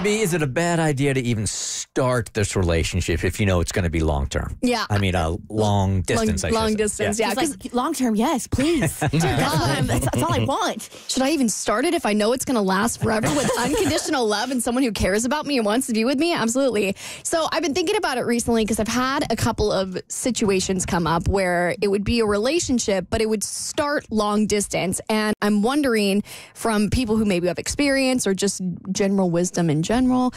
Abby, is it a bad idea to even start this relationship if you know it's going to be long-term? Yeah. I mean, a long distance, long distance, yeah. Because long-term, yes, please. That's all I want. Should I even start it if I know it's going to last forever with unconditional love and someone who cares about me and wants to be with me? Absolutely. So I've been thinking about it recently because I've had a couple of situations come up where it would be a relationship, but it would start long distance. And I'm wondering from people who maybe have experience or just general wisdom in general,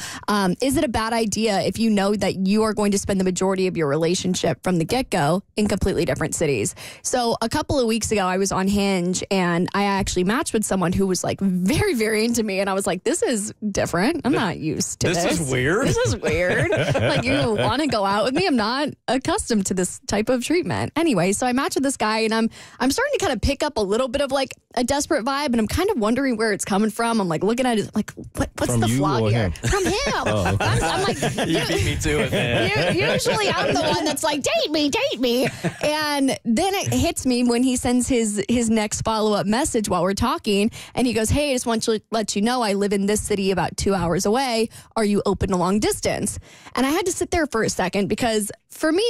is it a bad idea if you know that you are going to spend the majority of your relationship from the get-go in completely different cities? So a couple of weeks ago, I was on Hinge and I actually matched with someone who was like very, very into me. And I was like, this is different. I'm not used to this. This is weird. This is weird. Like, you want to go out with me? I'm not accustomed to this type of treatment. Anyway, so I matched with this guy and I'm starting to kind of pick up a little bit of like a desperate vibe, and I'm kind of wondering where it's coming from. I'm like looking at it like, what's From the you flaw or here? him? From him. Oh, okay. I'm like, You beat me to it, man. usually I'm the one that's like, date me. And then it hits me when he sends his next follow-up message while we're talking. And he goes, hey, I just want to let you know I live in this city about 2 hours away. Are you open to long distance? And I had to sit there for a second because for me,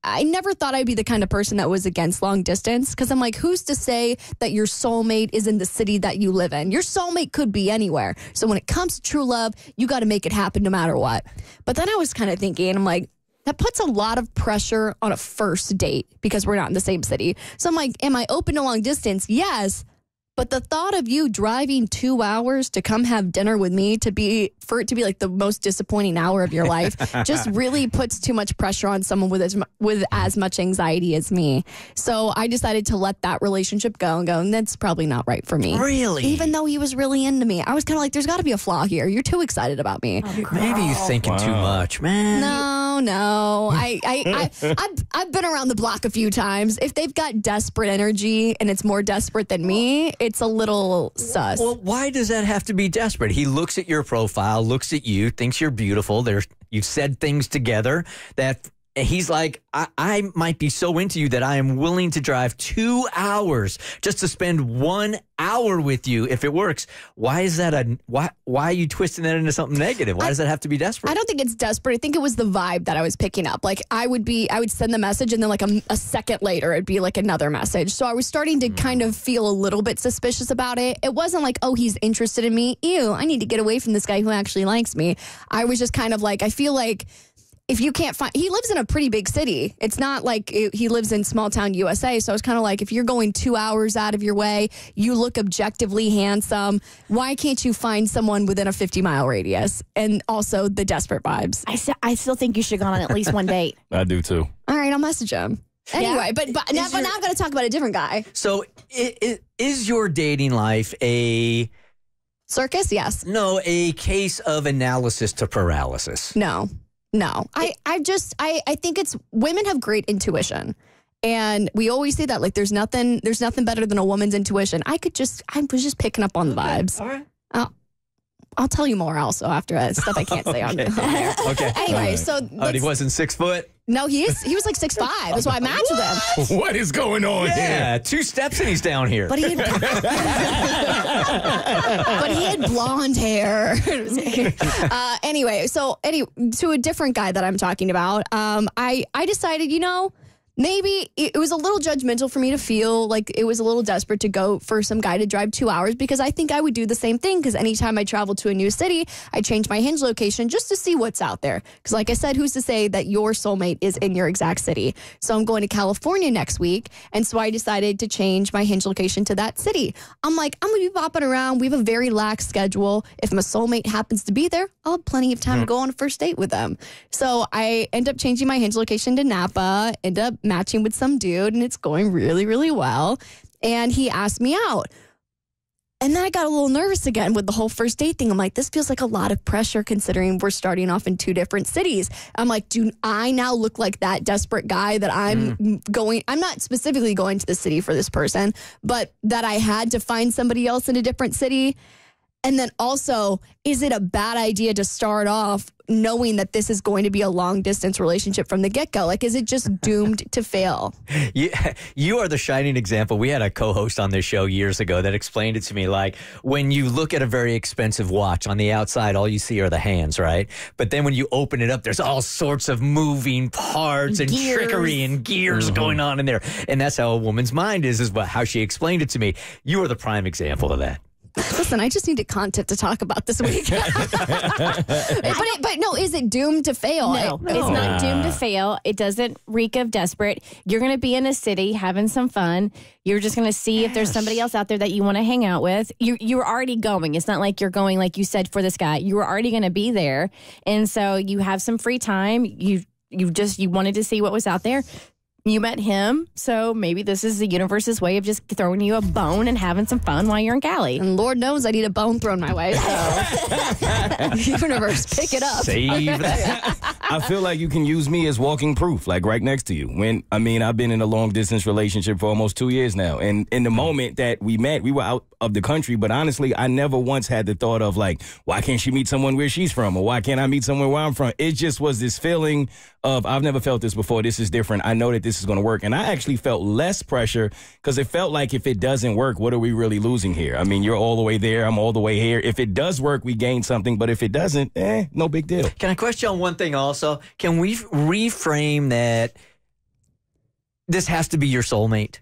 I never thought I'd be the kind of person that was against long distance, because I'm like, who's to say that your soulmate is in the city that you live in? Your soulmate could be anywhere. So when it comes to true love, you got to make it happen no matter what. But then I was kind of thinking, I'm like, that puts a lot of pressure on a first date because we're not in the same city. So I'm like, am I open to long distance? Yes. But the thought of you driving 2 hours to come have dinner with me for it to be like the most disappointing hour of your life just really puts too much pressure on someone with as much anxiety as me. So I decided to let that relationship go and that's probably not right for me. Really? Even though he was really into me. I was kind of like, there's got to be a flaw here. You're too excited about me. Maybe you're thinking too much, man. No. I've been around the block a few times. If they've got desperate energy and it's more desperate than me, it's a little sus. Well, why does that have to be desperate? He looks at your profile, looks at you, thinks you're beautiful. You've said things together that he's like, I might be so into you that I am willing to drive 2 hours just to spend 1 hour with you if it works. Why is that why are you twisting that into something negative? Why does that have to be desperate? I don't think it's desperate. I think it was the vibe that I was picking up. Like I would send the message and then like a second later it'd be like another message. So I was starting to kind of feel a little bit suspicious about it. It wasn't like, oh, he's interested in me. Ew, I need to get away from this guy who actually likes me. I was just kind of like, I feel like if you can't find, he lives in a pretty big city. It's not like he lives in small town USA. So I was kind of like, if you're going 2 hours out of your way, you look objectively handsome. Why can't you find someone within a 50-mile radius? And also the desperate vibes. I still think you should have gone on at least one date. I do too. All right, I'll message him. Anyway, but now I'm going to talk about a different guy. So is your dating life a circus? Yes. No, a case of analysis to paralysis. No. I think it's women have great intuition. And we always say that, like, there's nothing better than a woman's intuition. I was just picking up on the vibes. All right. I'll tell you more also after stuff I can't say on there. Okay. Anyway, right. so he wasn't 6 foot? No, he was like 6'5". That's why I matched with him. What is going on Yeah, here? 2 steps and he's down here. But he had blonde hair. Anyway, to a different guy that I'm talking about, I decided, maybe it was a little judgmental for me to feel like it was a little desperate to go for some guy to drive 2 hours, because I think I would do the same thing, because anytime I travel to a new city, I change my Hinge location just to see what's out there. Because like I said, who's to say that your soulmate is in your exact city? So I'm going to California next week, and so I decided to change my Hinge location to that city. I'm like, I'm going to be bopping around. We have a very lax schedule. If my soulmate happens to be there, I'll have plenty of time to go on a first date with them. So I end up changing my Hinge location to Napa, end up matching with some dude, and it's going really, really well. And he asked me out. And then I got a little nervous again with the whole first date thing. I'm like, this feels like a lot of pressure considering we're starting off in 2 different cities. I'm like, do I now look like that desperate guy that I'm not specifically going to the city for this person, but that I had to find somebody else in a different city? And then also, is it a bad idea to start off knowing that this is going to be a long distance relationship from the get-go? Like, is it just doomed to fail? You are the shining example. We had a co-host on this show years ago that explained it to me, like, when you look at a very expensive watch on the outside, all you see are the hands, right? But then when you open it up, there's all sorts of moving parts and trickery and gears going on in there. And that's how a woman's mind is how she explained it to me. You are the prime example of that. Listen, I just needed content to talk about this week. but no, is it doomed to fail? No, it's not doomed to fail. It doesn't reek of desperate. You're going to be in a city having some fun. You're just going to see if there's somebody else out there that you want to hang out with. You're already going. It's not like you're going, like you said, for this guy. You were already going to be there. And so you have some free time. You wanted to see what was out there. You met him, so maybe this is the universe's way of just throwing you a bone and having some fun while you're in Cali. And Lord knows I need a bone thrown my way. So. Universe, pick it up. Save that. I feel like you can use me as walking proof, like right next to you. I've been in a long distance relationship for almost 2 years now. And in the moment that we met, we were out of the country. But honestly, I never once had the thought of like, why can't she meet someone where she's from? Or why can't I meet someone where I'm from? It just was this feeling of, I've never felt this before. This is different. I know that this is going to work. And I actually felt less pressure because it felt like if it doesn't work, what are we really losing here? I mean, you're all the way there. I'm all the way here. If it does work, we gain something. But if it doesn't, no big deal. Can I question on one thing also? Can we reframe that this has to be your soulmate?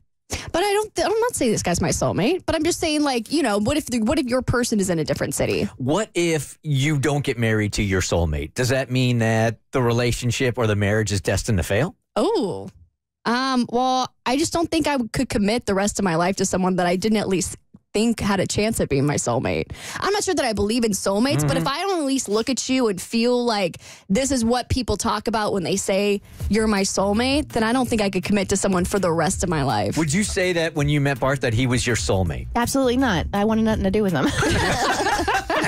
But I'm not saying this guy's my soulmate, but I'm just saying, like, you know, what if your person is in a different city? What if you don't get married to your soulmate? Does that mean that the relationship or the marriage is destined to fail? Oh, well, I just don't think I could commit the rest of my life to someone that I didn't at least think had a chance at being my soulmate. I'm not sure that I believe in soulmates, but if I don't at least look at you and feel like this is what people talk about when they say you're my soulmate, then I don't think I could commit to someone for the rest of my life. Would you say that when you met Bart that he was your soulmate? Absolutely not. I wanted nothing to do with him.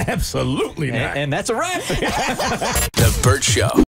Absolutely not. And that's a wrap. The Bert Show.